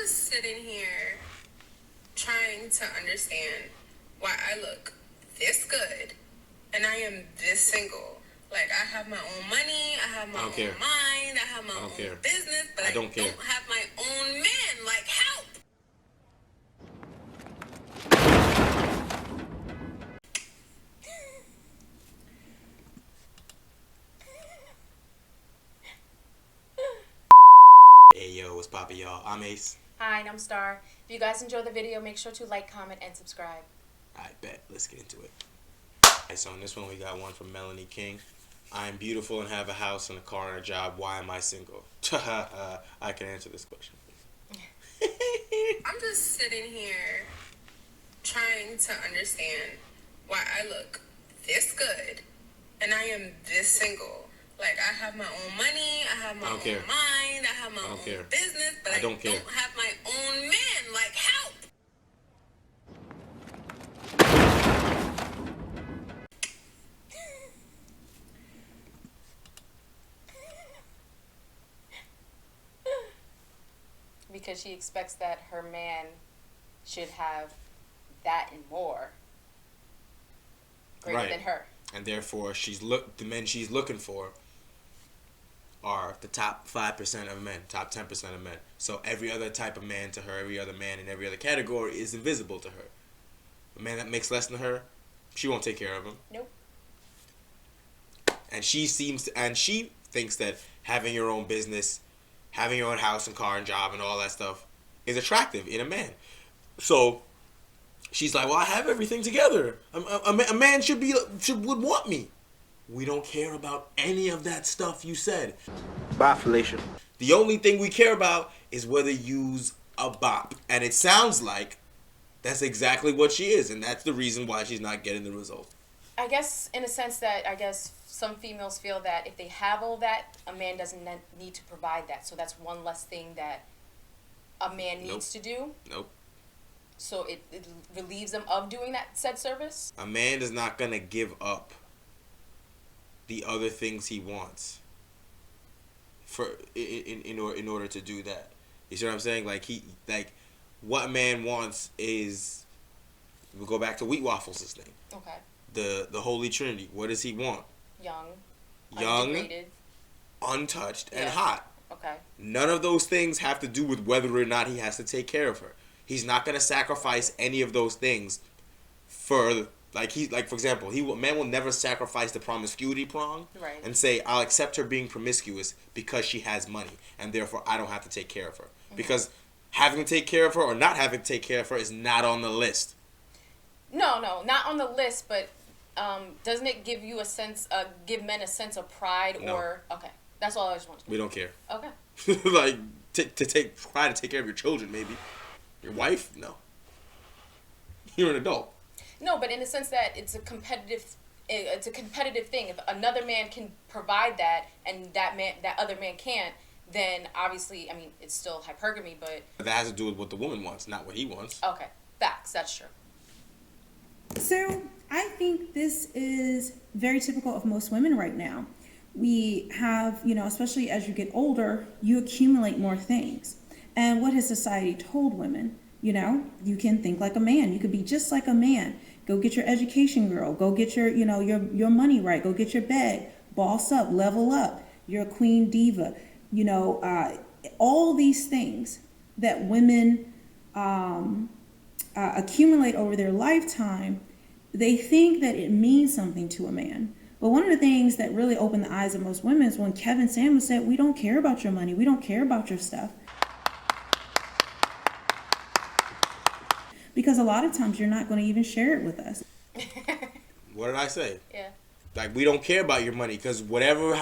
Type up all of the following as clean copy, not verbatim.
just sitting here trying to understand why I look this good and I am this single. Like, I have my own money, I have my own mind, I have my own business, but I don't have my own man. Like, help! Hey yo, what's poppin', y'all? I'm Ace. Hi, and I'm Star. If you guys enjoyed the video, make sure to like, comment, and subscribe. Alright, bet. Let's get into it. Alright, so in this one we got one from MELANIE King. I am beautiful and have a house and a car and a job. Why am I single? I can answer this question. I'm just sitting here trying to understand why I look this good and I am this single. Like, I have my own money, I have my own mind, I have my own business, but I don't have my own man. Like, help! Because she expects that her man should have that and more greater than her. And therefore, the men she's looking for are the top 5% of men, top 10% of men. So every other type of man to her, every other man in every other category is invisible to her. A man that makes less than her, she won't take care of him. Nope. And she thinks that having your own business, having your own house and car and job and all that stuff is attractive in a man. So she's like, well, I have everything together. A man would want me. We don't care about any of that stuff you said. Bye, Felicia. The only thing we care about is whether you's a bop. And it sounds like that's exactly what she is. And that's the reason why she's not getting the results. I guess in a sense that some females feel that if they have all that, a man doesn't need to provide that. So that's one less thing that a man needs to do. Nope. So it relieves them of doing that said service. A man is not going to give up the other things he wants in order to do that. You see what I'm saying? Like what a man wants is, we'll go back to Wheat Waffles' thing. Okay. The Holy Trinity. What does he want? Young, untouched, and hot. Okay. None of those things have to do with whether or not he has to take care of her. He's not going to sacrifice any of those things for, for example, man will never sacrifice the promiscuity prong and say, I'll accept her being promiscuous because she has money and therefore I don't have to take care of her. Mm-hmm. Because having to take care of her or not having to take care of her is not on the list. No, not on the list, but doesn't it give you give men a sense of pride or, okay, that's all I just want to know. We don't care. Okay. Like, try to take care of your children, maybe. Your wife? No. You're an adult. No, but in the sense that it's a competitive thing. If another man can provide that and that other man can't, then obviously, I mean, it's still hypergamy, but that has to do with what the woman wants, not what he wants. Okay. Facts. That's true. So I think this is very typical of most women right now. We have, especially as you get older, you accumulate more things. And what has society told women? You can think like a man. You could be just like a man. Go get your education, girl. Go get your, your money right. Go get your bag. Boss up, level up. You're a queen diva. All these things that women accumulate over their lifetime, they think that it means something to a man. But one of the things that really opened the eyes of most women is when Kevin Samuels said, we don't care about your money. We don't care about your stuff. Because a lot of times you're not going to even share it with us. What did I say? Yeah. Like, we don't care about your money because whatever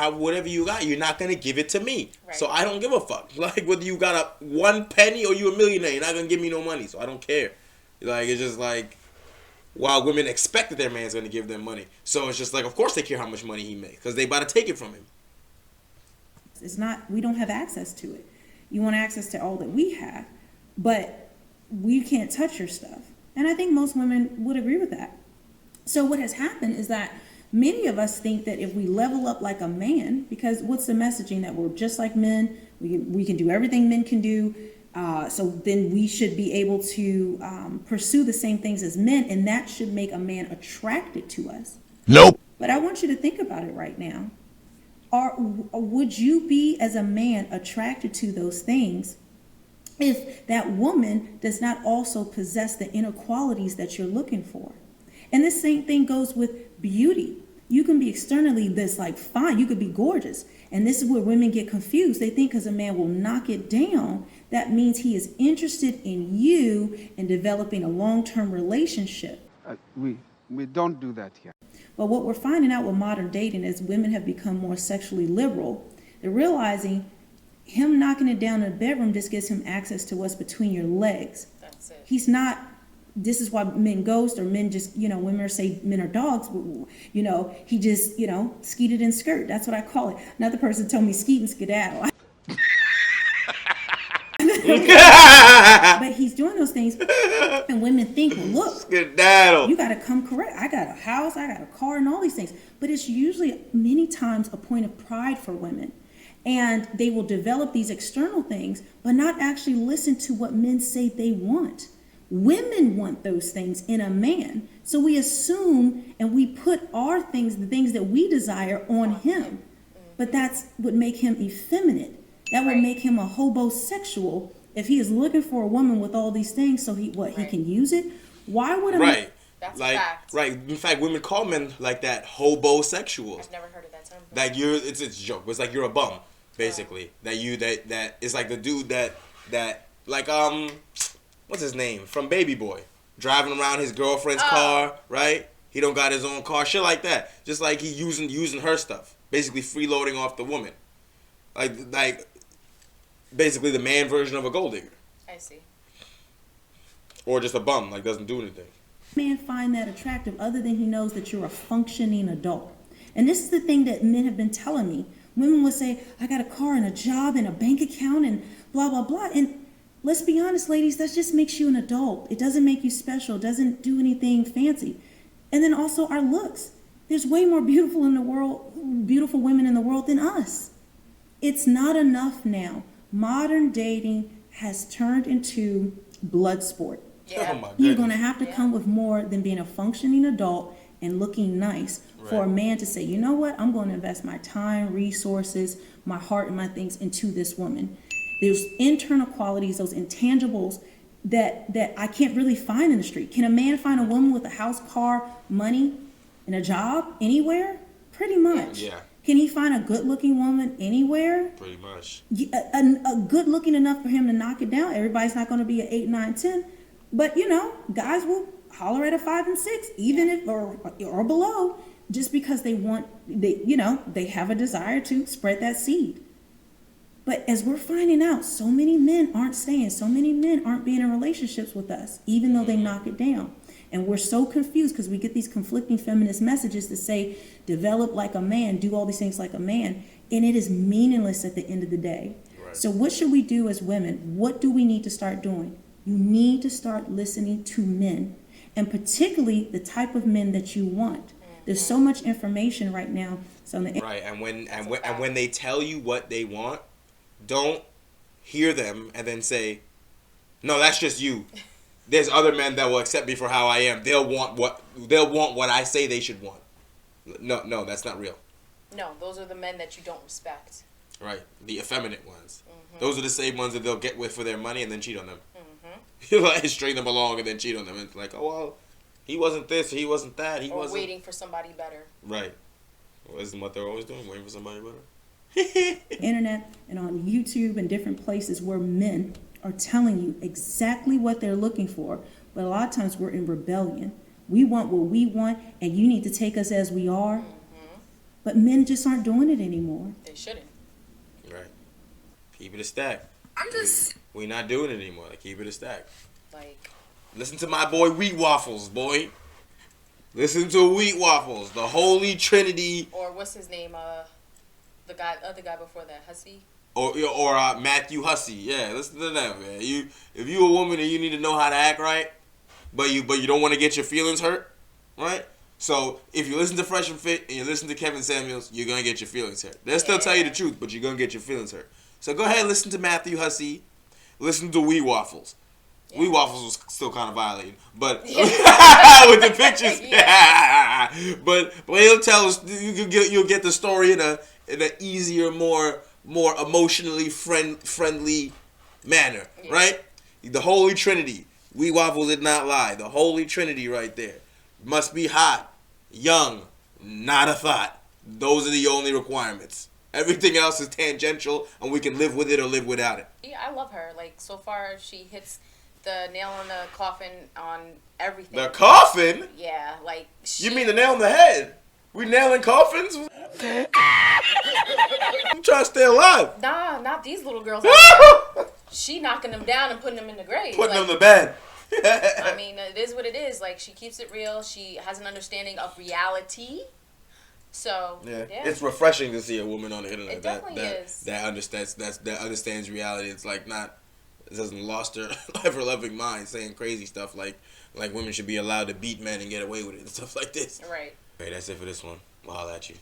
you got, you're not going to give it to me. Right. So I don't give a fuck. Like, whether you got one penny or you a millionaire, you're not going to give me no money. So I don't care. Like, it's just like, while women expect that their man's going to give them money. So it's just like, of course they care how much money he makes because they about to take it from him. It's not, we don't have access to it. You want access to all that we have, but we can't touch your stuff. And I think most women would agree with that. So what has happened is that many of us think that if we level up like a man, because what's the messaging? That we're just like men, we can do everything men can do, So then we should be able to pursue the same things as men, and that should make a man attracted to us. Nope. But I want you to think about it right now. Would you be, as a man, attracted to those things if that woman does not also possess the inner qualities that you're looking for? And the same thing goes with beauty. You can be externally this like fine, you could be gorgeous. And this is where women get confused. They think because a man will knock it down, that means he is interested in you and developing a long-term relationship. We don't do that here. But what we're finding out with modern dating is women have become more sexually liberal. They're realizing him knocking it down in the bedroom just gives him access to what's between your legs. That's it. He's not, this is why men ghost, or men just, women say men are dogs, he just, skeeted and skirt. That's what I call it. Another person told me skeet and skedaddle. But he's doing those things, and women think, well, look, Skedaddle. you got to come correct. I got a house, I got a car, and all these things. But it's usually many times a point of pride for women. And they will develop these external things, but not actually listen to what men say they want. Women want those things in a man. So we assume and we put our things, the things that we desire, on him. But that's would make him effeminate. That would make him a homosexual if he is looking for a woman with all these things. So he can use it. Why would a man? That's like, a fact. right. In fact, women call men like that hobosexuals. I've never heard of that term. Like it's a joke. It's like you're a bum, basically. That it's like the dude that like what's his name from Baby Boy, driving around his girlfriend's car, right? He don't got his own car, shit like that. Just like he using her stuff, basically freeloading off the woman, like basically the man version of a gold digger. I see. Or just a bum, like doesn't do anything. Man find that attractive other than he knows that you're a functioning adult. And this is the thing that men have been telling me. Women will say, I got a car and a job and a bank account and blah, blah, blah. And let's be honest, ladies, that just makes you an adult. It doesn't make you special. It doesn't do anything fancy. And then also our looks. There's way more beautiful women in the world than us. It's not enough now. Modern dating has turned into blood sport. Yeah. Oh my You're goodness. going to have to come with more than being a functioning adult and looking nice for a man to say, you know what, I'm going to invest my time, resources, my heart, and my things into this woman. There's internal qualities, those intangibles that I can't really find in the street. Can a man find a woman with a house, car, money, and a job anywhere? Pretty much. Yeah. Can he find a good-looking woman anywhere? Pretty much. A good-looking enough for him to knock it down. Everybody's not going to be an 8, 9, 10. But, guys will holler at a 5 and 6, even if or below, just because they have a desire to spread that seed. But as we're finding out, so many men aren't staying. So many men aren't being in relationships with us, even though they knock it down. And we're so confused because we get these conflicting feminist messages that say, develop like a man, do all these things like a man. And it is meaningless at the end of the day. Right. So what should we do as women? What do we need to start doing? You need to start listening to men, and particularly the type of men that you want. There's so much information right now. Right, and when they tell you what they want, don't hear them and then say, "No, that's just you." There's other men that will accept me for how I am. They'll want what I say they should want. No, that's not real. No, those are the men that you don't respect. Right, the effeminate ones. Those are the same ones that they'll get with for their money and then cheat on them. You like string them along and then cheat on them. It's like, oh well, he wasn't this, he wasn't that, he wasn't. Waiting for somebody better. Right. Well, isn't what they're always doing, waiting for somebody better. Internet and on YouTube and different places where men are telling you exactly what they're looking for, but a lot of times we're in rebellion. We want what we want, and you need to take us as we are. But men just aren't doing it anymore. They shouldn't. Right. Keep it a stack. We not doing it anymore. Like, keep it a stack. Like, listen to my boy Wheat Waffles, boy. Listen to Wheat Waffles, the Holy Trinity. Or what's his name? The other guy before that, Hussey. Or Matthew Hussey. Yeah, listen to them, man. If you a woman and you need to know how to act right, but you don't want to get your feelings hurt, right? So if you listen to Fresh and Fit and you listen to Kevin Samuels, you're gonna get your feelings hurt. They'll still tell you the truth, but you're gonna get your feelings hurt. So go ahead and listen to Matthew Hussey. listen to Wee Waffles. Yeah. Wee Waffles was still kind of violating, but Yeah. with the pictures. Yeah. but he'll tell us you'll get the story in an easier, more emotionally friendly manner, Yeah. right? The Holy Trinity. Wee Waffles did not lie. The Holy Trinity right there. Must be hot, young, not a thought. Those are the only requirements. Everything else is tangential, and we can live with it or live without it. Yeah, I love her. Like, so far, she hits the nail on the coffin on everything. The coffin? Yeah, like... You mean the nail on the head? We nailing coffins? I'm trying to stay alive. Nah, not these little girls. She knocking them down and putting them in the grave. Putting like, them to bed. I mean, it is what it is. Like, she keeps it real. She has an understanding of reality. So, Yeah. yeah. It's refreshing to see a woman on the internet It definitely is. that understands reality. It's like it doesn't lost her ever loving mind saying crazy stuff like women should be allowed to beat men and get away with it and stuff like this. Right. Okay, that's it for this one. We'll holler at you.